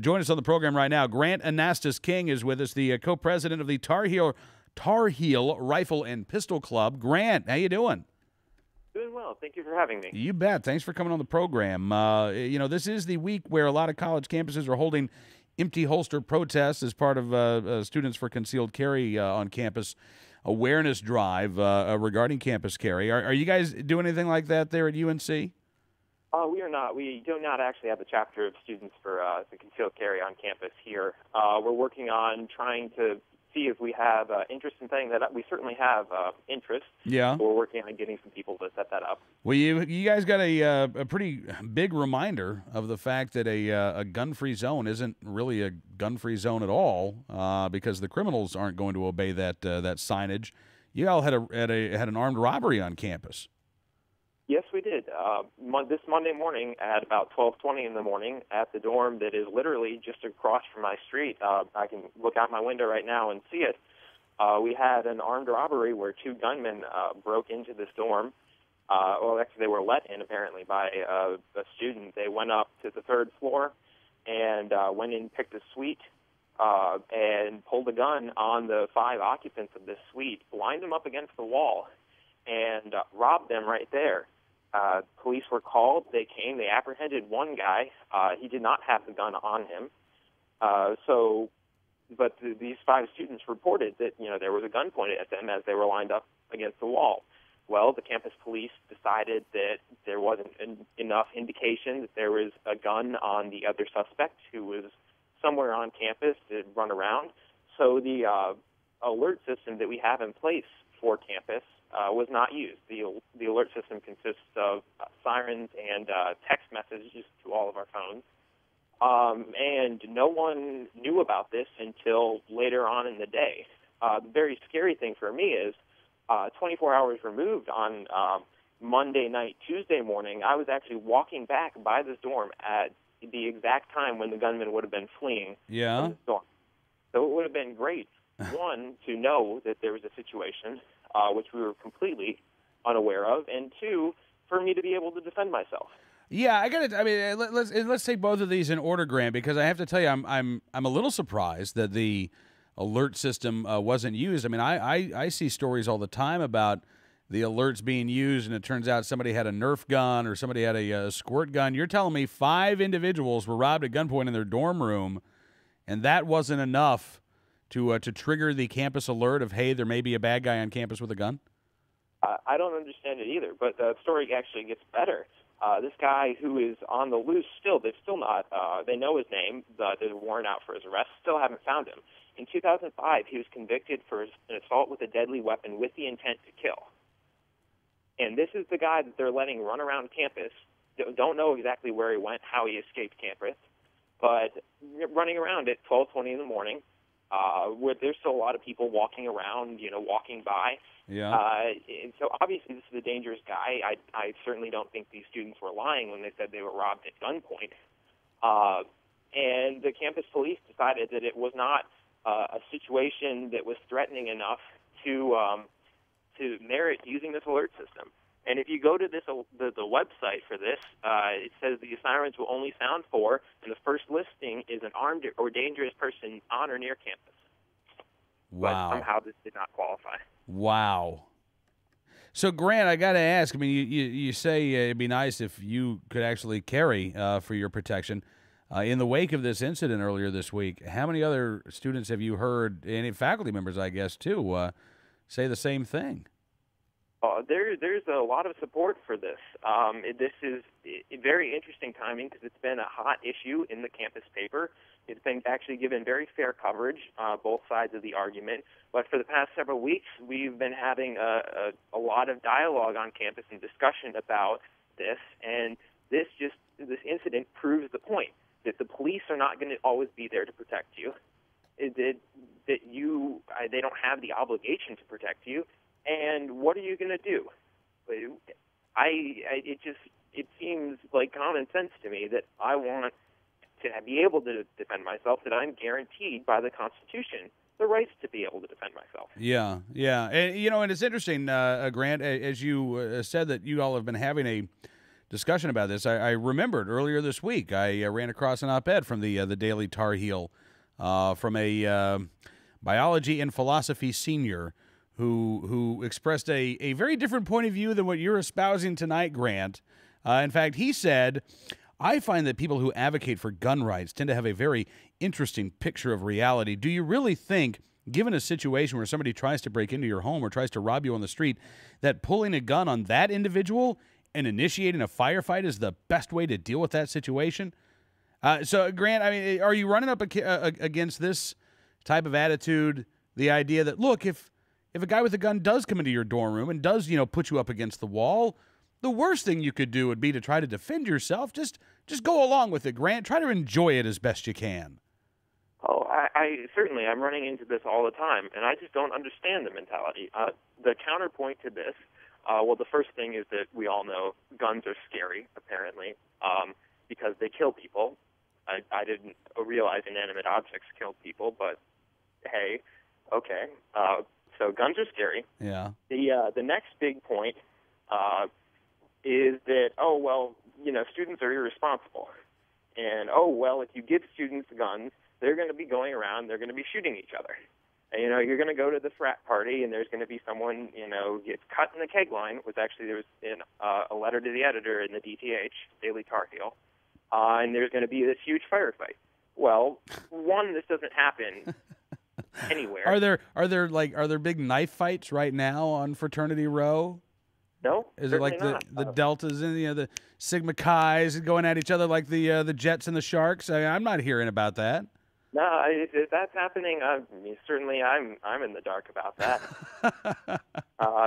Join us on the program right now. Grant Anastas-King is with us, the co-president of the Tar Heel Rifle and Pistol Club. Grant, how you doing? Doing well. Thank you for having me. You bet. Thanks for coming on the program. This is the week where a lot of college campuses are holding empty holster protests as part of Students for Concealed Carry on Campus awareness drive regarding campus carry. Are you guys doing anything like that there at UNC? We are not. We do not actually have a chapter of Students for the Concealed Carry on campus here. We're working on trying to see if we have interest in saying that we certainly have interest. Yeah. We're working on getting some people to set that up. Well, you guys got a pretty big reminder of the fact that a gun-free zone isn't really a gun-free zone at all because the criminals aren't going to obey that signage. You all had an armed robbery on campus. Yes, we did. This Monday morning at about 12:20 in the morning at the dorm that is literally just across from my street. I can look out my window right now and see it. We had an armed robbery where two gunmen broke into this dorm. Well, actually, they were let in, apparently, by a student. They went up to the third floor and went in, picked a suite, and pulled a gun on the 5 occupants of this suite, lined them up against the wall, and robbed them right there. Police were called. They came. They apprehended one guy. He did not have the gun on him. But these 5 students reported that there was a gun pointed at them as they were lined up against the wall. Well, the campus police decided that there wasn't enough indication that there was a gun on the other suspect who was somewhere on campus to run around. So the alert system that we have in place for campus was not used. The alert system consists of sirens and text messages to all of our phones. And no one knew about this until later on in the day. The very scary thing for me is 24 hours removed on Monday night, Tuesday morning, I was actually walking back by this dorm at the exact time when the gunman would have been fleeing from the dorm. So it would have been great, one, to know that there was a situation which we were completely unaware of, and 2, for me to be able to defend myself. Yeah, I got it. I mean, let's take both of these in order, Grant, because I have to tell you, I'm a little surprised that the alert system wasn't used. I mean, I see stories all the time about the alerts being used, and it turns out somebody had a Nerf gun or somebody had a squirt gun. You're telling me 5 individuals were robbed at gunpoint in their dorm room, and that wasn't enough to trigger the campus alert of, hey, there may be a bad guy on campus with a gun? I don't understand it either, but the story actually gets better. This guy who is on the loose they've still not, they know his name, there's a warrant out for his arrest, still haven't found him. In 2005, he was convicted for an assault with a deadly weapon with the intent to kill. And this is the guy that they're letting run around campus. Don't know exactly where he went, how he escaped campus, but running around at 12:20 in the morning, where there's still a lot of people walking around, walking by. Yeah. And so obviously this is a dangerous guy. I certainly don't think these students were lying when they said they were robbed at gunpoint. And the campus police decided that it was not a situation that was threatening enough to merit using this alert system. And if you go to the website for this, it says the sirens will only sound for, and the first listing is an armed or dangerous person on or near campus. Wow. But somehow this did not qualify. Wow. So, Grant, I got to ask, I mean, you say it'd be nice if you could actually carry for your protection. In the wake of this incident earlier this week, how many other students have you heard, and faculty members, I guess, too, say the same thing? There's a lot of support for this. This is very interesting timing because it's been a hot issue in the campus paper. It's been actually given very fair coverage, both sides of the argument. But for the past several weeks, we've been having a lot of dialogue on campus and discussion about this. And this incident proves the point that the police are not going to always be there to protect you. They don't have the obligation to protect you. And what are you going to do? It seems like common sense to me that I want to be able to defend myself, that I'm guaranteed by the Constitution the rights to be able to defend myself. Yeah, yeah. And it's interesting, Grant, as you said that you all have been having a discussion about this, I remembered earlier this week I ran across an op-ed from the Daily Tar Heel from a biology and philosophy senior who expressed a very different point of view than what you're espousing tonight, Grant. In fact, he said, I find that people who advocate for gun rights tend to have a very interesting picture of reality. Do you really think, given a situation where somebody tries to break into your home or tries to rob you on the street, that pulling a gun on that individual and initiating a firefight is the best way to deal with that situation? So, Grant, I mean, are you running up against this type of attitude, the idea that, look, if a guy with a gun does come into your dorm room and does, put you up against the wall, the worst thing you could do would be to try to defend yourself. Just go along with it, Grant. Try to enjoy it as best you can. Oh, I certainly, I'm running into this all the time, and I just don't understand the mentality. The counterpoint to this, well, the first thing is that we all know guns are scary, apparently, because they kill people. I didn't realize inanimate objects killed people, but hey, okay. So guns are scary. Yeah. The next big point is that, oh, well, students are irresponsible. And, oh, well, if you give students guns, they're going to be going around, they're going to be shooting each other. And, you're going to go to the frat party, and there's going to be someone, gets cut in the keg line. There was a letter to the editor in the DTH, Daily Tar Heel, and there's going to be this huge firefight. Well, one, this doesn't happen anywhere. Are there big knife fights right now on Fraternity Row? No, is it like the Deltas and the Sigma Chi's going at each other like the Jets and the Sharks? I'm not hearing about that. No, if that's happening, certainly I'm in the dark about that.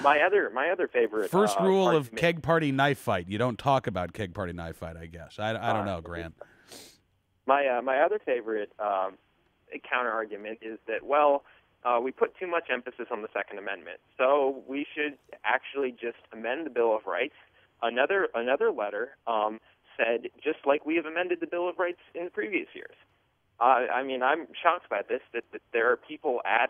My other favorite first rule of keg party knife fight: you don't talk about keg party knife fight. I guess I don't know, Grant. My other favorite counter argument is that we put too much emphasis on the Second Amendment, so we should actually just amend the Bill of Rights. Another letter said, just like we have amended the Bill of Rights in previous years. I'm shocked by this, that there are people at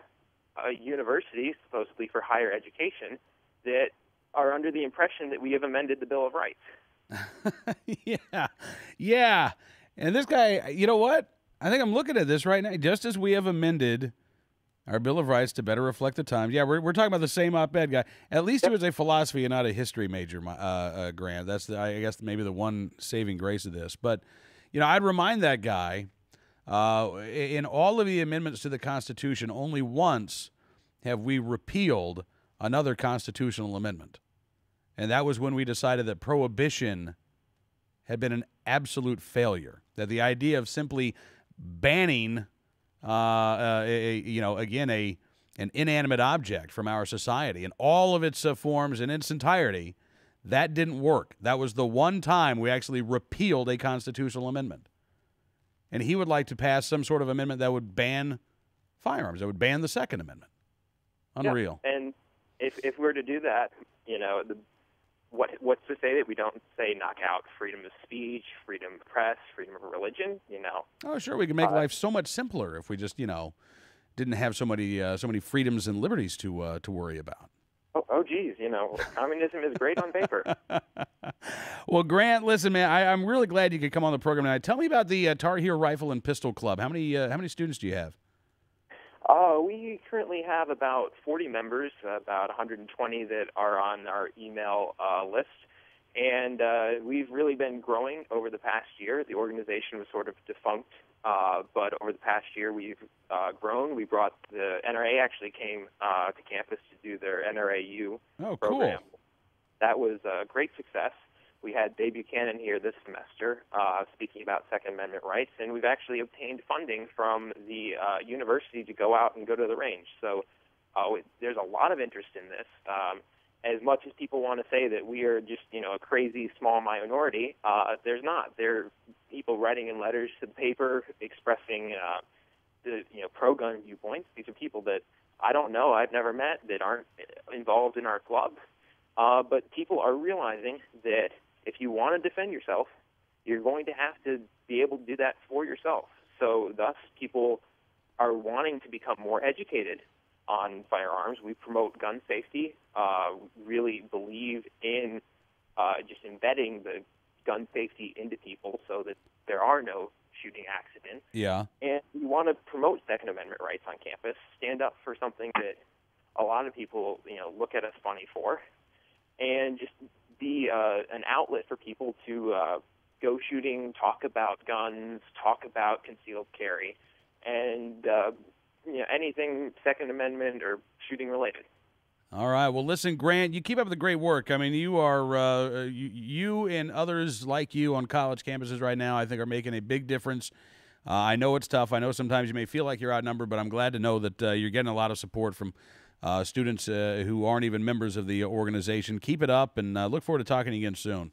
universities, supposedly for higher education, that are under the impression that we have amended the Bill of Rights. Yeah. And this guy, you know what? I think I'm looking at this right now. Just as we have amended our Bill of Rights to better reflect the times. Yeah, we're talking about the same op-ed guy. At least he was a philosophy and not a history major, Grant. That's, I guess, maybe the one saving grace of this. But, I'd remind that guy, in all of the amendments to the Constitution, only once have we repealed another constitutional amendment. And that was when we decided that prohibition had been an absolute failure, that the idea of simply banning an inanimate object from our society in all of its forms in its entirety, that didn't work. That was the one time we actually repealed a constitutional amendment. And he would like to pass some sort of amendment that would ban firearms, that would ban the Second Amendment. Unreal. Yeah, and if we're to do that, what's to say that we don't say knock out freedom of speech, freedom of press, freedom of religion? Oh, sure, we can make life so much simpler if we just didn't have so many freedoms and liberties to worry about. Oh, geez, communism is great on paper. Well, Grant, listen, man, I'm really glad you could come on the program tonight. Tell me about the Tar Heel Rifle and Pistol Club. How many students do you have? We currently have about 40 members, about 120 that are on our email list, and we've really been growing over the past year. The organization was sort of defunct, but over the past year we've grown. We brought the NRA actually came to campus to do their NRAU program. Cool. That was a great success. We had Dave Buchanan here this semester speaking about Second Amendment rights, and we've actually obtained funding from the university to go out and go to the range. So there's a lot of interest in this. As much as people want to say that we are just, a crazy small minority, there's not. There are people writing in letters to the paper expressing the pro-gun viewpoints. These are people that I don't know, I've never met, that aren't involved in our club. But people are realizing that if you want to defend yourself, you're going to have to be able to do that for yourself. So thus, people are wanting to become more educated on firearms. We promote gun safety, really believe in just embedding the gun safety into people so that there are no shooting accidents. Yeah. And we want to promote Second Amendment rights on campus, stand up for something that a lot of people, look at us funny for, and just be an outlet for people to go shooting, talk about guns, talk about concealed carry, and anything Second Amendment or shooting related. All right. Well, listen, Grant, you keep up the great work. I mean, you are you and others like you on college campuses right now, I think, are making a big difference. I know it's tough. I know sometimes you may feel like you're outnumbered, but I'm glad to know that you're getting a lot of support from students who aren't even members of the organization. Keep it up, and look forward to talking to you again soon.